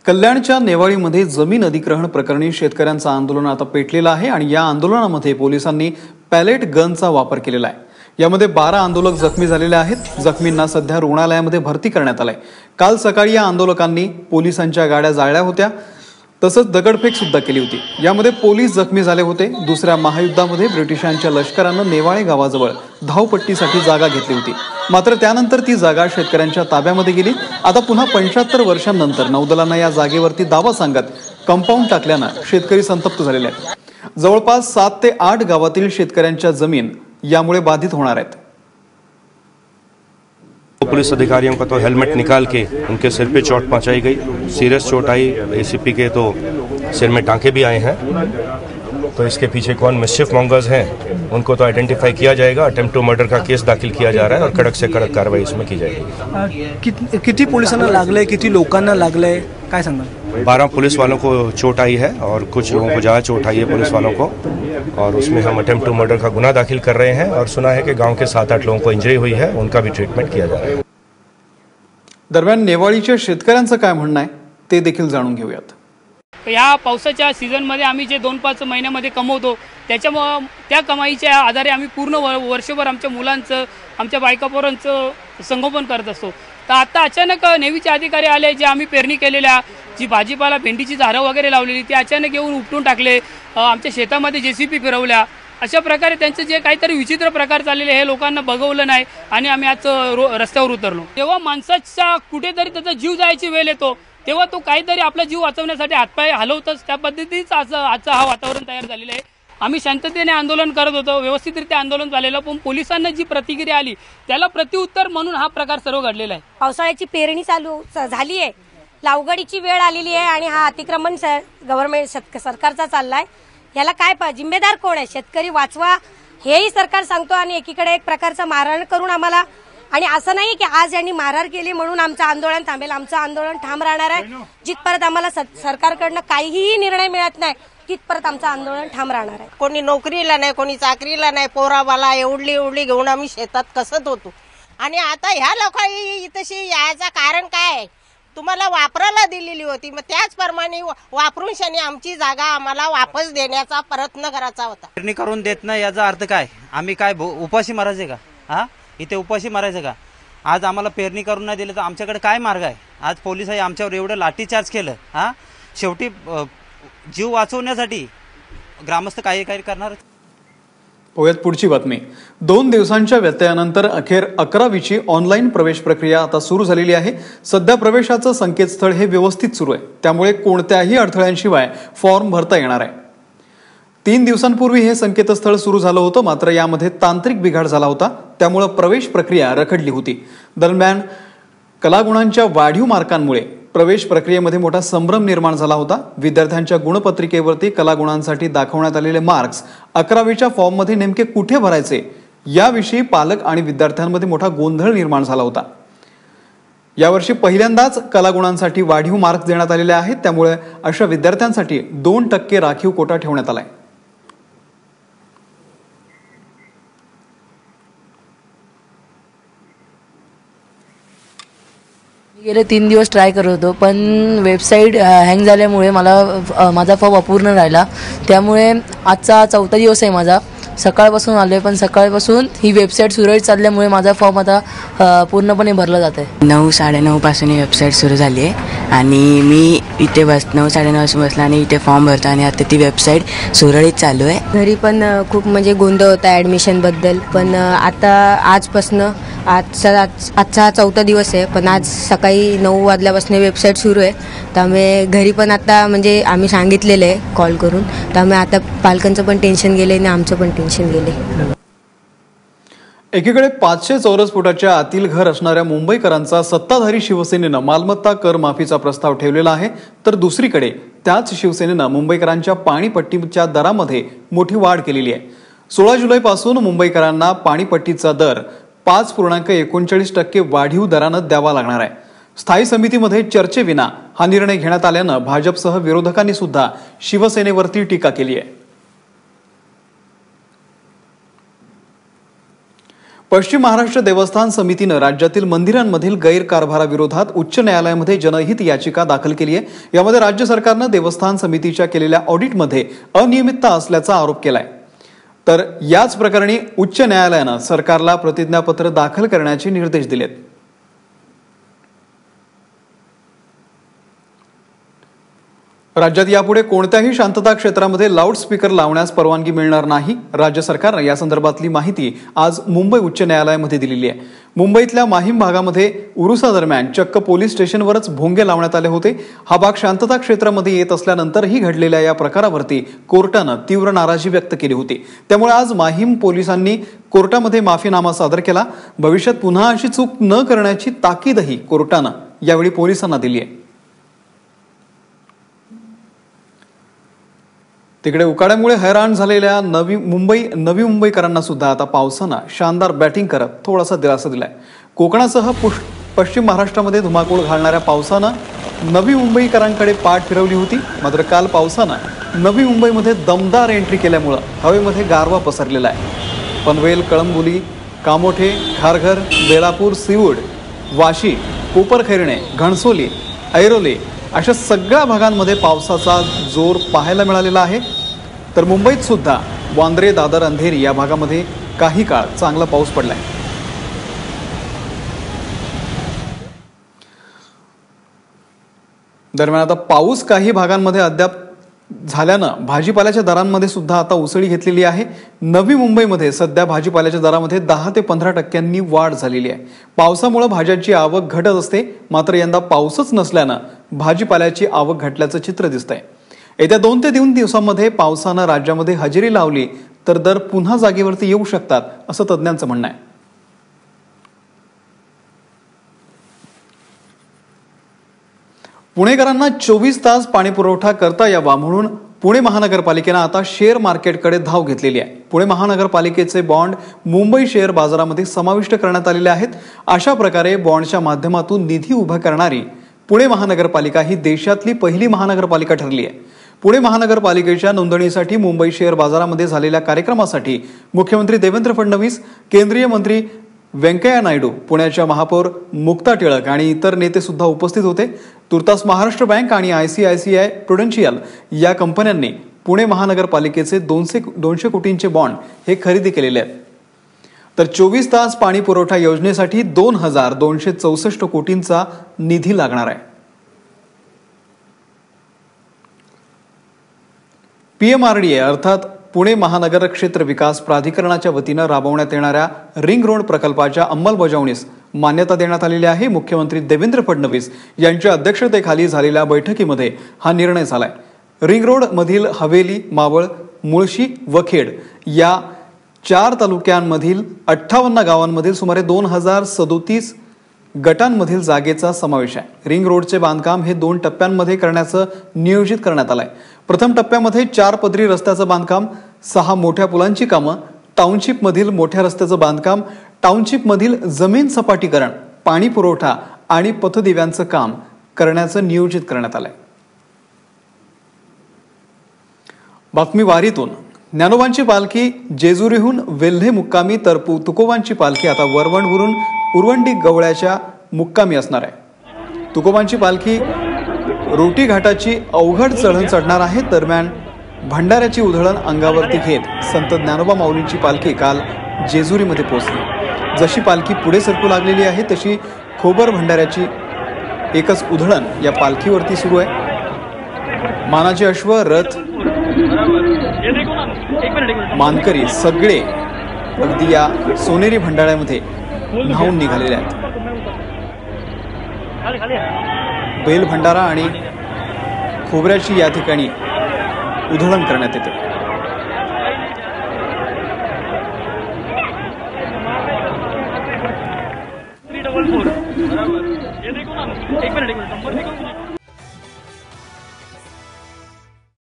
कल्याणच्या नेवाळीमध्ये जमीन अधिग्रहण प्रकरणी शेतकऱ्यांचं आंदोलन आता पेटलेलं आहे आणि या आंदोलनामध्ये पोलिसांनी पॅलेट गनचा वापर केलेला आहे। यामध्ये 12 आंदोलक जखमी झालेले आहेत। जखमींना सध्या रुग्णालयामध्ये भरती करण्यात आलंय। काल सकाळी या आंदोलकांनी पोलिसांच्या गाड्या जाळल्या होत्या, तसंच दगडफेक सुद्धा केली होती। यामध्ये पोलीस जखमी झाले होते। दुसऱ्या महायुद्धामध्ये ब्रिटिशांच्या लष्करानं नेवाळे गावाजवळ धावपट्टीसाठी जागा घेतली होती, मात्र त्यानंतर ती जागा शेतकऱ्यांच्या ताब्यामध्ये गेली। आता पुन्हा 75 वर्षांनंतर नौदलानं या जागेवरती दावा सांगत कंपाऊंड टाकल्यानं शेतकरी संतप्त झालेले आहेत। जवळपास 7 ते 8 गावातील शेतकऱ्यांच्या जमीन यामुळे बाधित होणार आहेत। पुलिस अधिकारियों का तो हेलमेट निकाल के उनके सिर पे चोट पहुंचाई गई। सीरियस चोट आई। एसीपी के तो सिर में टांके भी आए हैं। तो इसके पीछे कौन मिस्चिफ मॉन्गर्स हैं उनको तो आइडेंटिफाई किया जाएगा। अटेम्प्ट टू मर्डर का केस दाखिल किया जा रहा है और कड़क से कड़क कार्रवाई इसमें की जाएगी। किती पोलिसांना लागलंय, किती लोकांना लागलंय, काय सांगणार? 12 पुलिस वालों को चोट आई है और कुछ लोगों को ज़्यादा चोट आई है पुलिस वालों को, और उसमें हम अटेम्प्ट टू मर्डर का गुना दाखिल कर रहे हैं और सुना है कि गांव के 7-8 लोगों को इंजरी हुई है, उनका भी ट्रीटमेंट किया जा रहा है। दरम्यान नेवाळीच्या शेतकऱ्यांचं काय म्हणणं आहे ते देखील जाणून घेऊयात। या पावसाच्या सीझनमध्ये आम्ही जे 2-5 महिन्यामध्ये कमवतो त्याच्यामुळे त्या कमाईच्या आधारे आम्ही पूर्ण वर्षभर आमच्या मुलांचं, आमच्या बायकापोरांचं संगोपन करत असतो। तर आता अचानक नेव्हीचे अधिकारी आले, जे आम्ही पेरणी केलेल्या जी भाजीपाला भेंडीची झाडं वगैरे लावलेली ती अचानक येऊन उपटून टाकले। आमच्या शेतामध्ये जेसीबी फिरवल्या। अशा प्रकारे त्यांचे जे काहीतरी विचित्र प्रकार चाललेले हे लोकांना बघवलं नाही आणि आम्ही आज रस्त्यावर उतरलो। तेव्हा माणसाचा कुठेतरी त्याचा जीव जायची वेळ येतो, तेव्हा तो काहीतरी आपला जीव वाचवण्यासाठी हातपाय हलवतोच। त्या पद्धतीच आजचा हा वातावरण तयार झालेलं आहे। आम्ही शांततेने आंदोलन करत होतो, व्यवस्थितरित्या आंदोलन झालेलं, पण पोलिसांना जी प्रतिक्रिया आली त्याला प्रत्युत्तर म्हणून हा प्रकार सर्व घडलेला आहे। पावसाळ्याची पेरणी चालू झाली आहे, लागवडीची वेळ आलेली आहे आणि हा अतिक्रमण गव्हर्नमेंट सरकारचा चाललाय। याला काय जिम्मेदार कोण आहे? शेतकरी वाचवा हेही सरकार सांगतो आणि एकीकडे एक प्रकारचा मारहाण करून आम्हाला, आणि असं नाही की आज यांनी मारहाण केली म्हणून आमचं आंदोलन थांबेल। आमचं आंदोलन ठाम राहणार आहे। जिथपर्यंत आम्हाला सरकारकडनं काहीही निर्णय मिळत नाही तिथपर्यंत आमचं आंदोलन ठाम राहणार आहे। कोणी नोकरीला नाही, कोणी चाकरीला नाही, पोराबाला एवढी घेऊन आम्ही शेतात कसत होतो आणि आता ह्या लोकांनी इथशी यायचं कारण काय आहे? तुम्हाला वापरायला दिलेली होती, मग त्याचप्रमाणे वापरून शनी आमची जागा आम्हाला वापस देण्याचा प्रयत्न करायचा होता। पेरणी करून देत नाही याचा अर्थ काय? आम्ही काय उपाशी मारायचे का? हा, इथे उपाशी मारायचं का? आज आम्हाला पेरणी करून नाही दिलं तर आमच्याकडे काय मार्ग आहे? आज पोलिसांनी आमच्यावर एवढं लाठीचार्ज केलं। हा, शेवटी जीव वाचवण्यासाठी ग्रामस्थ काही करणार। पोयात पुढची बातमी। 2 दिवसांच्या व्यत्ययानंतर अखेर 11वीची ऑनलाईन प्रवेश प्रक्रिया आता सुरू झालेली आहे। सध्या प्रवेशाचं संकेतस्थळ हे व्यवस्थित सुरू आहे, त्यामुळे कोणत्याही अडथळ्यांशिवाय फॉर्म भरता येणार आहे। 3 दिवसांपूर्वी हे संकेतस्थळ सुरू झालं होतं, मात्र यामध्ये तांत्रिक बिघाड झाला होता, त्यामुळे प्रवेश प्रक्रिया रखडली होती। दरम्यान कलागुणांच्या वाढीव मार्कांमुळे प्रवेश प्रक्रियेमध्ये मोठा संभ्रम निर्माण झाला होता। विद्यार्थ्यांच्या गुणपत्रिकेवरती कलागुणांसाठी दाखवण्यात आलेले मार्क्स 11वीच्या फॉर्ममध्ये नेमके कुठे भरायचे याविषयी पालक आणि विद्यार्थ्यांमध्ये मोठा गोंधळ निर्माण झाला होता। यावर्षी पहिल्यांदाच कलागुणांसाठी वाढीव मार्क्स देण्यात आलेले आहेत, त्यामुळे अशा विद्यार्थ्यांसाठी 2% राखीव कोटा ठेवण्यात आलाय। गेले 3 दिवस ट्राय करत होतो, पण वेबसाईट हँग झाल्यामुळे मला माझा फॉर्म अपूर्ण राहिला। त्यामुळे आजचा 4था दिवस आहे माझा। सकाळपासून आलोय, पण सकाळपासून ही वेबसाईट सुरळीत चालल्यामुळे माझा फॉर्म आता पूर्णपणे भरला जात आहे। 9-9:30 पासून ही वेबसाईट सुरू झाली आहे आणि मी इथे 9-9:30 वाजून बसला आणि इथे फॉर्म भरतो आणि आता ती वेबसाईट सुरळीत चालू आहे। घरी पण खूप गोंधळ होता ॲडमिशनबद्दल, पण आता आजपासून आजचा 4था दिवस आहे, पण आज सकाळी 9 वाजल्यापासून वेबसाईट सुरू आहे। त्यामुळे घरी पण आता आम्ही सांगितलेलं आहे कॉल करून, त्यामुळे आता पालकांचं पण टेन्शन गेले आणि आमचं पण टेन्शन गेले। एकीकडे 500 चौरस फुटाच्या आतील घर असणाऱ्या मुंबईकरांचा सत्ताधारी शिवसेनेनं मालमत्ता कर माफीचा प्रस्ताव ठेवलेला आहे, तर दुसरीकडे त्याच शिवसेनेनं मुंबईकरांच्या पाणीपट्टीच्या दरामध्ये मोठी वाढ केलेली आहे। 16 जुलैपासून मुंबईकरांना पाणीपट्टीचा दर 5.39% वाढीव दरानं द्यावा लागणार आहे। स्थायी समितीमध्ये चर्चेविना हा निर्णय घेण्यात आल्यानं भाजपसह विरोधकांनी सुद्धा शिवसेनेवरती टीका केली आहे। पश्चिम महाराष्ट्र देवस्थान समितीनं राज्यातील मंदिरांमधील गैरकारभाराविरोधात उच्च न्यायालयामध्ये जनहित याचिका दाखल केली आहे। यामध्ये राज्य सरकारनं देवस्थान समितीच्या केलेल्या ऑडिटमध्ये अनियमितता असल्याचा आरोप केलाय। तर याच प्रकरणी उच्च न्यायालयानं सरकारला प्रतिज्ञापत्र दाखल करण्याचे निर्देश दिलेत। राज्यात यापुढे कोणत्याही शांतता क्षेत्रामध्ये लाऊडस्पीकर लावण्यास परवानगी मिळणार नाही। राज्य सरकारने या संदर्भातली माहिती आज मुंबई उच्च न्यायालयामध्ये दिलेली आहे। मुंबईतल्या माहीम भागामध्ये उरुसादरम्यान चक्क पोलीस स्टेशनवरच भोंगे लावण्यात आले होते। हा भाग शांतता क्षेत्रामध्ये येत असल्यानंतरही घडलेल्या या प्रकारावरती कोर्टानं तीव्र नाराजी व्यक्त केली होती। त्यामुळे आज माहीम पोलिसांनी कोर्टामध्ये माफीनामा सादर केला। भविष्यात पुन्हा अशी चूक न करण्याची ताकीदही कोर्टानं यावेळी पोलिसांना दिली आहे। तिकडे उकाड्यामुळे हैराण झालेल्या नवी मुंबईकरांना सुद्धा आता पावसानं शानदार बॅटिंग करत थोडासा दिलासा दिलाय। कोकणासह पश्चिम महाराष्ट्रामध्ये धुमाकूळ घालणाऱ्या पावसानं नवी मुंबईकरांकडे पाठ फिरवली होती। मात्र काल पावसानं नवी मुंबईमध्ये दमदार एंट्री केल्यामुळे हवेमध्ये गारवा पसरलेला आहे। पनवेल, कळंबोली, कामोठे, खारघर, बेलापूर, सिवूड, वाशी, कोपरखैरणे, घणसोली, ऐरोली अशा सगळ्या भागांमध्ये पावसाचा जोर पाहायला मिळालेला आहे। तर मुंबईत सुद्धा वांद्रे, दादर, अंधेरी या भागामध्ये काही काळ चांगला पाऊस पडलाय। दरम्यान आता पाऊस काही भागांमध्ये अद्याप झाल्यानं भाजीपाल्याच्या दरांमध्ये सुद्धा आता उसळी घेतलेली आहे। नवी मुंबईमध्ये सध्या भाजीपाल्याच्या दरामध्ये 10 ते 15% वाढ झालेली आहे। पावसामुळे भाज्यांची आवक घटत असते, मात्र यंदा पाऊसच नसल्यानं भाजीपाल्याची आवक घटल्याचं चित्र दिसतंय। येत्या 2 ते 3 दिवसांमध्ये पावसानं राज्यामध्ये हजेरी लावली तर दर पुन्हा जागेवरती येऊ शकतात असं तज्ज्ञांचं म्हणणं आहे। पुणेकरांना 24 तास पाणी पुरवठा करता यावा म्हणून पुणे महानगरपालिकेनं आता शेअर मार्केटकडे धाव घेतलेली आहे। पुणे महानगरपालिकेचे बॉन्ड मुंबई शेअर बाजारामध्ये समाविष्ट करण्यात आलेले आहेत। अशा प्रकारे बॉन्डच्या माध्यमातून निधी उभा करणारी पुणे महानगरपालिका ही देशातली पहिली महानगरपालिका ठरली आहे। पुणे महानगरपालिकेच्या नोंदणीसाठी मुंबई शेअर बाजारामध्ये झालेल्या कार्यक्रमासाठी मुख्यमंत्री देवेंद्र फडणवीस, केंद्रीय मंत्री व्यंकय्या नायडू, पुण्याच्या महापौर मुक्ता टिळक आणि इतर नेते सुद्धा उपस्थित होते। तुर्तास महाराष्ट्र बँक आणि ICICI प्रुडेन्शियल या कंपन्यांनी पुणे महानगरपालिकेचे 200 कोटींचे बॉन्ड हे खरेदी केलेले आहेत। तर 24 तास पाणी पुरवठा योजनेसाठी 2264 कोटींचा निधी लागणार आहे। PMRDA अर्थात पुणे महानगर क्षेत्र विकास प्राधिकरणाच्या वतीनं राबवण्यात येणाऱ्या रिंग रोड प्रकल्पाच्या अंमलबजावणीस मान्यता देण्यात आलेली आहे। मुख्यमंत्री देवेंद्र फडणवीस यांच्या अध्यक्षतेखाली झालेल्या बैठकीमध्ये हा निर्णय झालाय। रिंग रोड मधील हवेली, मावळ, मुळशी व खेड या 4 तालुक्यांमधील 58 गावांमधील सुमारे 2037 गटांमधील जागेचा समावेश आहे। रिंग रोडचे बांधकाम हे 2 टप्प्यांमध्ये करण्याचं नियोजित करण्यात आलंय। प्रथम टप्प्यामध्ये 4 पदरी रस्त्याचं बांधकाम, 6 मोठ्या पुलांची कामं, टाउनशिप मधील मोठ्या रस्त्याचं बांधकाम, टाउनशिप मधील जमीन सपाटीकरण, पाणी पुरवठा आणि पथदिव्यांचं काम करण्याचं नियोजित करण्यात आलंय। बातमी वारीतून ज्ञानोबांची पालखी जेजुरीहून वेल्हे मुक्कामी तर तुकोबांची पालखी आता वरवंडवरून उरवंडी गवळ्याच्या मुक्कामी असणार आहे। तुकोबांची पालखी रोटी घाटाची अवघड चढण चढणार आहे। दरम्यान भंडाऱ्याची उधळण अंगावरती घेत संत ज्ञानोबा माऊलींची पालखी काल जेजुरीमध्ये पोहोचली। जशी पालखी पुढे सरकू लागलेली आहे तशी खोबर भंडाऱ्याची एकच उधळण या पालखीवरती सुरू आहे। मानाचे अश्व, रथ, मानकरी सगळे अगदी या सोनेरी भंडाऱ्यामध्ये धावून निघालेले आहेत। बैल भंडारा आणि खोबऱ्याची या ठिकाणी उधळण करण्यात येते। एक मिनिट